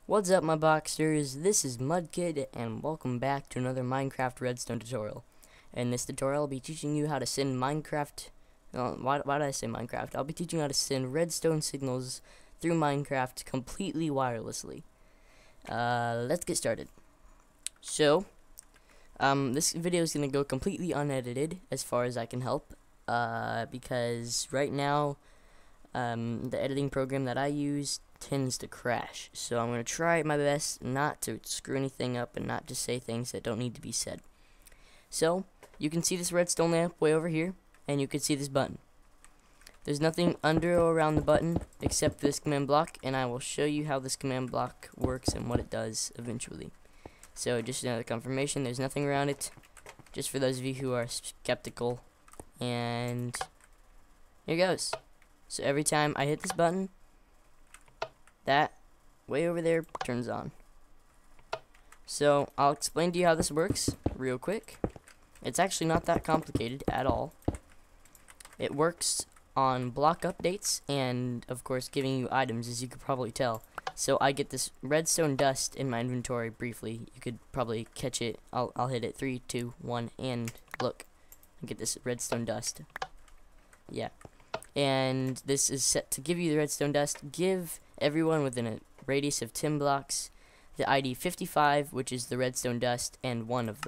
What's up, my boxers? This is Mudkid, and welcome back to another Minecraft redstone tutorial. In this tutorial, I'll be teaching you how to send Minecraft. Why did I say Minecraft? I'll be teaching you how to send redstone signals through Minecraft completely wirelessly. Let's get started. So, this video is gonna go completely unedited as far as I can help, because right now, the editing program that I use tends to crash, so I'm going to try my best not to screw anything up and not to say things that don't need to be said. So, you can see this redstone lamp way over here, and you can see this button. There's nothing under or around the button except this command block, and I will show you how this command block works and what it does eventually. So, just another confirmation, there's nothing around it, just for those of you who are skeptical, and here goes. So every time I hit this button, that way over there turns on. So I'll explain to you how this works real quick. It's actually not that complicated at all. It works on block updates and, of course, giving you items, as you could probably tell. So I get this redstone dust in my inventory briefly. You could probably catch it. I'll hit it. 3, 2, 1, and look. I get this redstone dust. Yeah. And this is set to give you the redstone dust. Give everyone within a radius of 10 blocks the ID 55, which is the redstone dust, and one of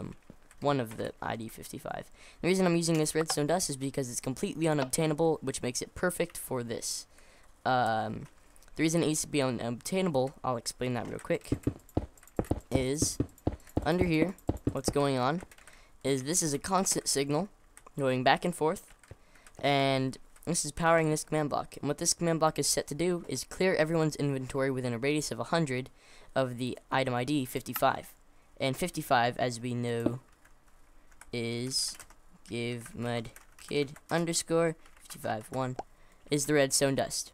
the ID 55. The reason I'm using this redstone dust is because it's completely unobtainable, which makes it perfect for this. The reason it needs to be unobtainable, I'll explain that real quick, is under here, what's going on is this is a constant signal going back and forth, and this is powering this command block. And what this command block is set to do is clear everyone's inventory within a radius of 100 of the item ID 55. And 55, as we know, is give mudkid underscore 55 1 is the redstone dust.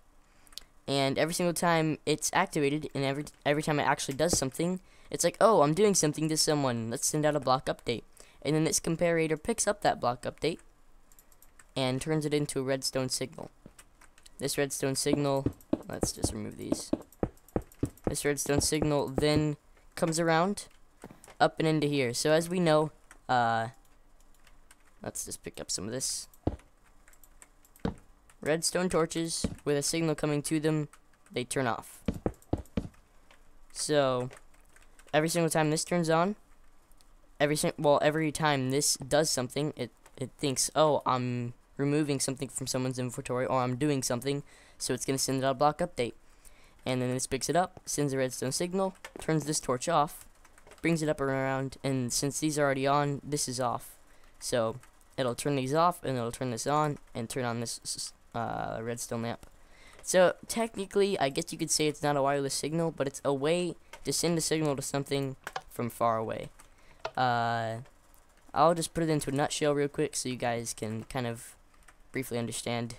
And every single time it's activated, and every time it actually does something, it's like, oh, I'm doing something to someone. Let's send out a block update. And then this comparator picks up that block update and turns it into a redstone signal. This redstone signal, let's just remove these. This redstone signal then comes around, up and into here. So as we know, let's just pick up some of this. Redstone torches with a signal coming to them, they turn off. So every single time this turns on, every time this does something, it thinks, oh, I'm removing something from someone's inventory, or I'm doing something, so it's going to send out a block update. And then this picks it up, sends a redstone signal, turns this torch off, brings it up around, and since these are already on, this is off. So it'll turn these off, and it'll turn this on, and turn on this redstone lamp. So technically, I guess you could say it's not a wireless signal, but it's a way to send a signal to something from far away. I'll just put it into a nutshell real quick so you guys can kind of briefly understand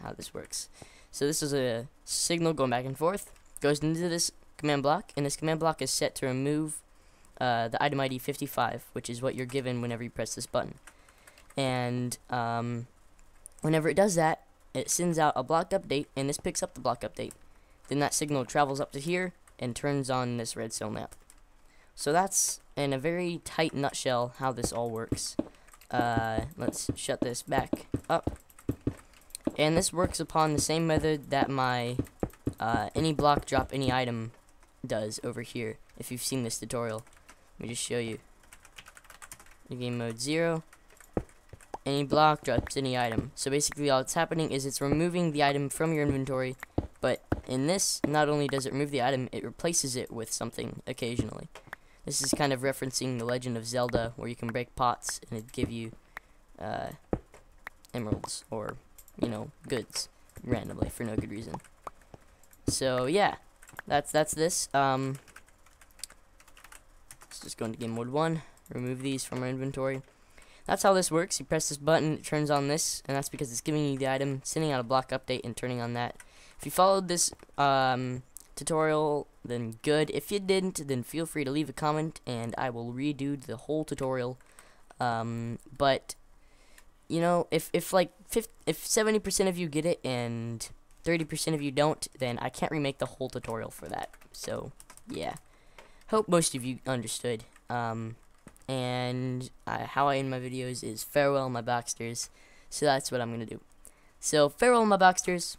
how this works. So this is a signal going back and forth, goes into this command block, and this command block is set to remove the item ID 55, which is what you're given whenever you press this button. And whenever it does that, it sends out a block update, and this picks up the block update. Then that signal travels up to here and turns on this redstone lamp. So that's, in a very tight nutshell, how this all works. Let's shut this back up. And this works upon the same method that my any block drop any item does over here, if you've seen this tutorial. Let me just show you. In game mode 0, any block drops any item. So basically all that's happening is it's removing the item from your inventory, but in this, not only does it remove the item, it replaces it with something occasionally. This is kind of referencing the Legend of Zelda, where you can break pots and it'd give you emeralds or, you know, goods randomly for no good reason. So yeah, that's this. Let's just go into game mode 1, remove these from our inventory. That's how this works. You press this button, it turns on this, and that's because it's giving you the item, sending out a block update, and turning on that. If you followed this tutorial, then good. If you didn't, then feel free to leave a comment, and I will redo the whole tutorial. But you know, if 70% of you get it and 30% of you don't, then I can't remake the whole tutorial for that. So, yeah. Hope most of you understood. And how I end my videos is farewell, my Boxsters. So that's what I'm going to do. So, farewell, my Boxsters.